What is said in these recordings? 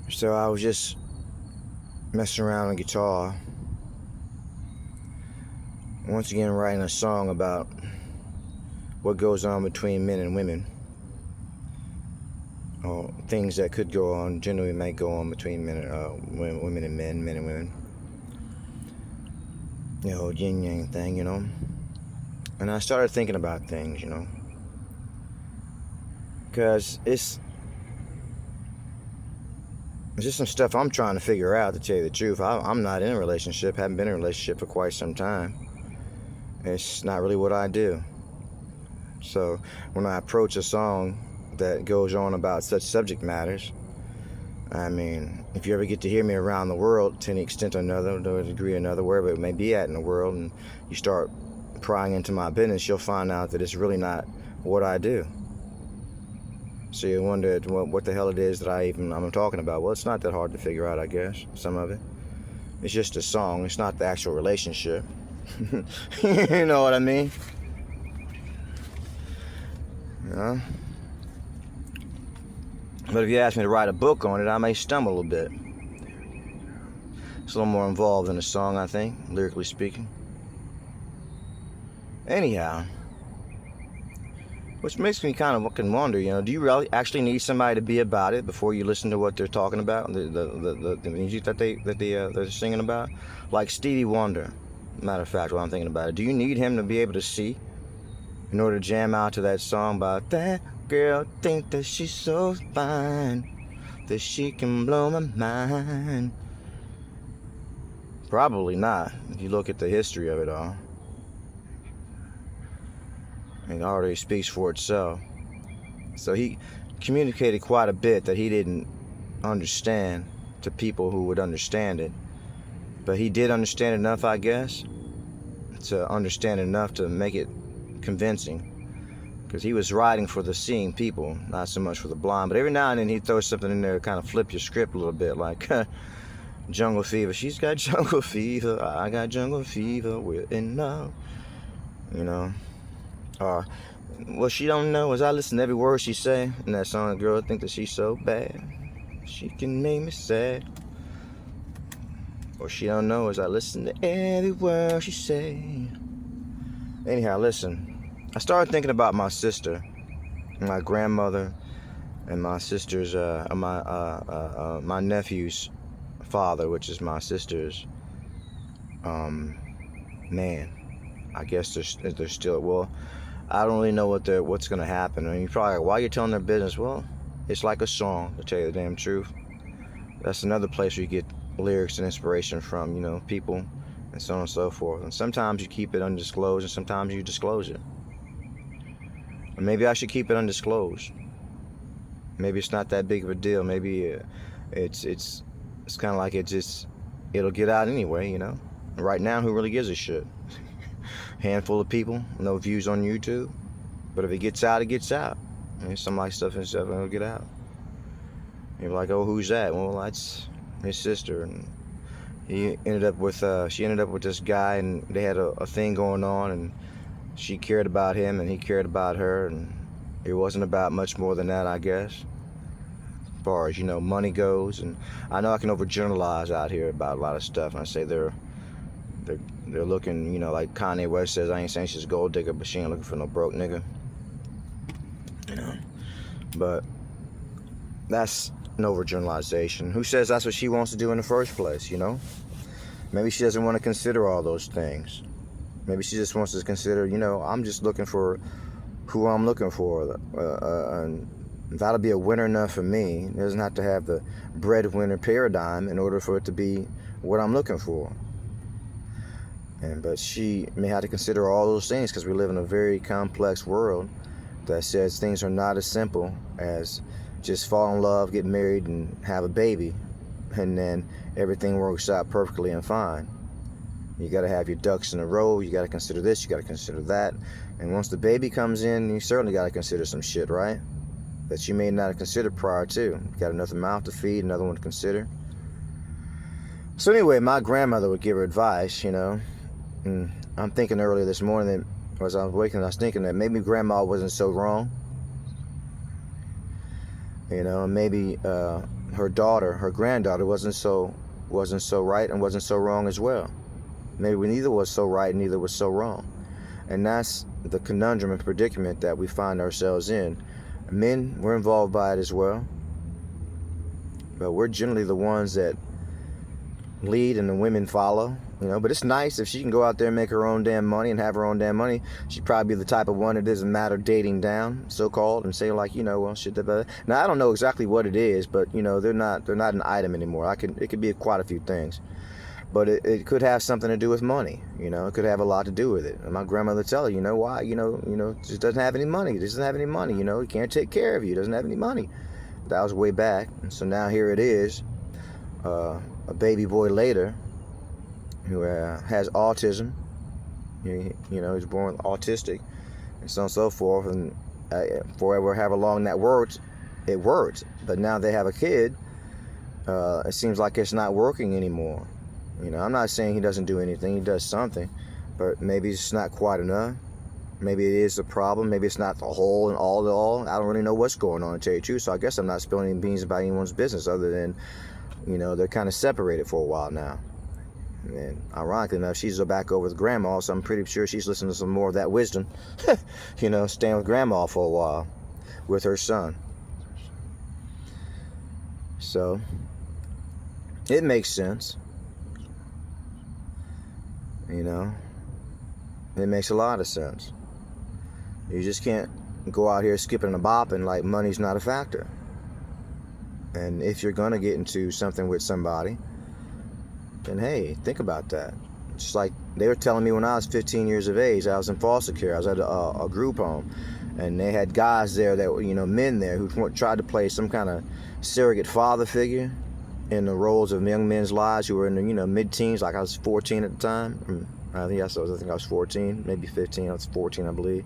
So I was just messing around on guitar, once again writing a song about what goes on between men and women, or things that could go on, generally might go on between women and men and women. Yin yang thing, And I started thinking about things, because it's just some stuff I'm trying to figure out, to tell you the truth. I'm not in a relationship, haven't been in a relationship for quite some time. It's not really what I do. So when I approach a song that goes on about such subject matters, I mean, if you ever get to hear me around the world to an extent or another, to a degree or another, wherever it may be at in the world, and you start prying into my business, you'll find out that it's really not what I do. So you wonder what the hell it is that I'm talking about. Well, it's not that hard to figure out, I guess, some of it. It's just a song. It's not the actual relationship. You know what I mean? Yeah. But if you ask me to write a book on it, I may stumble a little bit. It's a little more involved in the song, I think, lyrically speaking. Anyhow, which makes me kind of fucking wonder, do you really actually need somebody to be about it before you listen to what they're talking about, the music that they're singing about? Like Stevie Wonder, matter of fact, while I'm thinking about it, do you need him to be able to see in order to jam out to that song about that girl think that she's so fine that she can blow my mind? Probably not, if you look at the history of it all. It already speaks for itself. So he communicated quite a bit that he didn't understand to people who would understand it. But he did understand enough, I guess, to understand enough to make it convincing. Because he was writing for the seeing people, not so much for the blind. But every now and then he'd throw something in there to kind of flip your script a little bit, like jungle fever. She's got jungle fever. I got jungle fever. We're in love. What she don't know is I listen to every word she say in that song. The girl think that she's so bad, she can make me sad. What she don't know is I listen to every word she say. Anyhow, listen. I started thinking about my sister, my grandmother, and my sister's, my nephew's father, which is my sister's. Man, I guess they're still, well, I don't really know what's gonna happen. I mean, you're probably like, why are you telling their business? Well, it's like a song, to tell you the damn truth. That's another place where you get lyrics and inspiration from, people, and so on and so forth. And sometimes you keep it undisclosed, and sometimes you disclose it. Or maybe I should keep it undisclosed. Maybe it's not that big of a deal. Maybe it's kind of like it'll get out anyway, Right now, who really gives a shit? Handful of people, no views on YouTube. But if it gets out, it gets out. I mean, some like stuff and stuff, it'll get out. You're like, oh, who's that? Well, that's his sister, and she ended up with this guy, and they had a thing going on, and she cared about him, and he cared about her, and it wasn't about much more than that, I guess, as far as money goes. And I know I can overgeneralize out here about a lot of stuff, and I say they're looking, like Kanye West says, I ain't saying she's a gold digger, but she ain't looking for no broke nigga. But that's an overgeneralization. Who says that's what she wants to do in the first place, Maybe she doesn't want to consider all those things. Maybe she just wants to consider, I'm just looking for who I'm looking for. And that'll be a winner enough for me. It doesn't have to have the breadwinner paradigm in order for it to be what I'm looking for. But she may have to consider all those things, because we live in a very complex world that says things are not as simple as just fall in love, get married, and have a baby, and then everything works out perfectly and fine. You got to have your ducks in a row. You got to consider this, you got to consider that. And once the baby comes in, you certainly got to consider some shit, right? That you may not have considered prior to. You got another mouth to feed, another one to consider. So anyway, my grandmother would give her advice, And I'm thinking earlier this morning that as I was waking, I was thinking that maybe Grandma wasn't so wrong. You know, and maybe her daughter, her granddaughter, wasn't so right and wasn't so wrong as well. Maybe neither was so right and neither was so wrong. And that's the conundrum and predicament that we find ourselves in. Men were involved by it as well, but we're generally the ones that lead and the women follow, you know. But it's nice if she can go out there and make her own damn money and have her own damn money. She'd probably be the type of one that doesn't matter dating down, so-called, and say like, you know, well, shit. Now I don't know exactly what it is, but you know, they're not an item anymore. It could be quite a few things, but it could have something to do with money. You know, it could have a lot to do with it. And my grandmother tell her, you know, why, you know, just doesn't have any money. Doesn't have any money. You know, he can't take care of you. Doesn't have any money. That was way back, and so now here it is. A baby boy later who has autism, you know, he's born autistic, and so on and so forth, and forever, however long that worked, it worked. But now they have a kid, it seems like it's not working anymore. You know, I'm not saying he doesn't do anything, he does something, but maybe it's not quite enough. Maybe it is a problem, maybe it's not the whole and all. I don't really know what's going on, to tell you the truth, so I guess I'm not spilling any beans about anyone's business other than, you know, they're kind of separated for a while now. And ironically enough, she's back over with grandma, so I'm pretty sure she's listening to some more of that wisdom. You know, staying with grandma for a while with her son. So, it makes sense. You know, it makes a lot of sense. You just can't go out here skipping and bopping like money's not a factor. And if you're going to get into something with somebody, then hey, think about that. Just like they were telling me when I was 15 years of age, I was in foster care. I was at a group home, and they had guys there that were, you know, men there who tried to play some kind of surrogate father figure in the roles of young men's lives who were in the, you know, mid-teens. Like I was 14 at the time. I think I was 14, maybe 15. I was 14, I believe.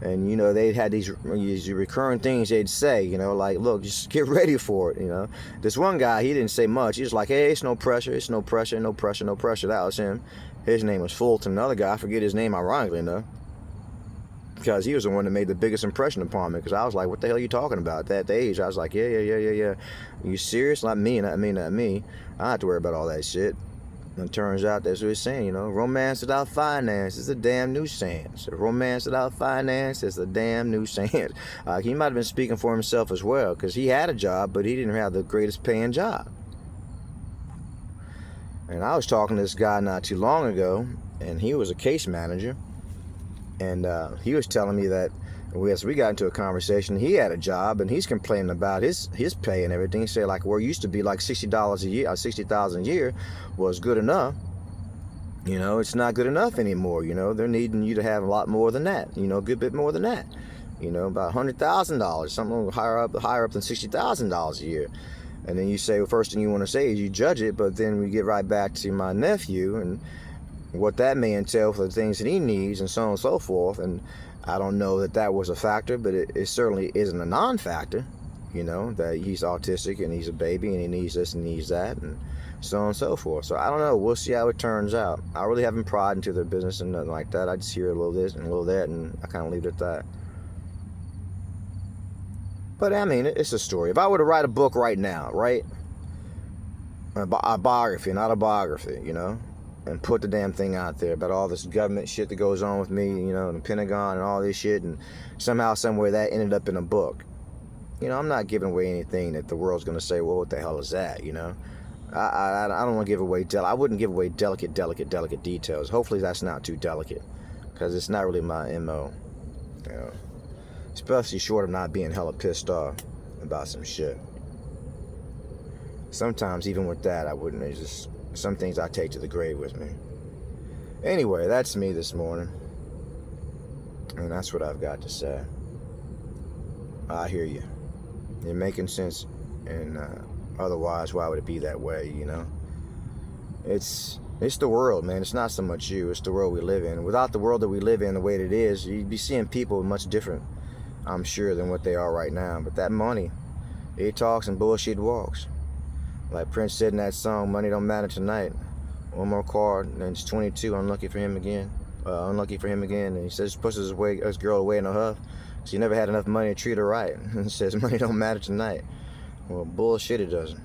And, you know, they had these recurring things they'd say, you know, like, look, just get ready for it, you know. This one guy, he didn't say much. He was like, hey, it's no pressure, no pressure. That was him. His name was Fulton. Another guy, I forget his name, ironically enough, because he was the one that made the biggest impression upon me, because I was like, what the hell are you talking about? At that age, I was like, yeah. Are you serious? Not me. I don't have to worry about all that shit. And it turns out that's what he's saying, you know, romance without finance is a damn nuisance. Romance without finance is a damn nuisance. He might have been speaking for himself as well, because he had a job, but he didn't have the greatest paying job. And I was talking to this guy not too long ago, and he was a case manager, and he was telling me that as we got into a conversation, he had a job, and he's complaining about his pay and everything. He said, like, where it used to be like $60 a year, $60,000 a year was good enough. You know, it's not good enough anymore. You know, they're needing you to have a lot more than that. You know, a good bit more than that. You know, about $100,000, something higher up than $60,000 a year. And then you say, well, first thing you want to say is you judge it, but then we get right back to my nephew and what that may entail for the things that he needs and so on and so forth. And I don't know that was a factor, but it certainly isn't a non-factor, you know, that he's autistic and he's a baby and he needs this and needs that and so on and so forth. So I don't know. We'll see how it turns out. I really haven't pried into their business and nothing like that. I just hear a little this and a little that, and I kind of leave it at that. But I mean, it's a story. If I were to write a book right now, right, a biography, an autobiography, you know, and put the damn thing out there about all this government shit that goes on with me, you know, and the Pentagon and all this shit, and somehow, somewhere that ended up in a book. You know, I'm not giving away anything that the world's going to say, well, what the hell is that, you know? I don't want to give away, I wouldn't give away delicate details. Hopefully that's not too delicate, because it's not really my MO, you know? Especially short of not being hella pissed off about some shit. Sometimes, even with that, I wouldn't. There's just some things I take to the grave with me. Anyway, that's me this morning. And that's what I've got to say. I hear you. You're making sense. And otherwise, why would it be that way, you know? It's the world, man. It's not so much you. It's the world we live in. Without the world that we live in the way that it is, you'd be seeing people much different, I'm sure, than what they are right now. But that money, it talks and bullshit walks. Like Prince said in that song, money don't matter tonight. One more card, and it's 22, unlucky for him again. unlucky for him again. And he says pushes his girl away in a huff. So he never had enough money to treat her right. And says money don't matter tonight. Well, bullshit, it doesn't.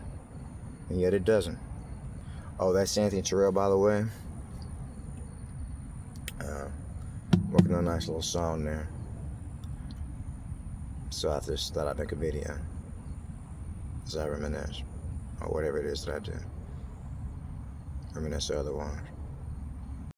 And yet it doesn't. Oh, that's Anthony Terrell, by the way. Working on a nice little song there. So I just thought I'd make a video as I reminisce, or whatever it is that I do. Reminisce the other ones.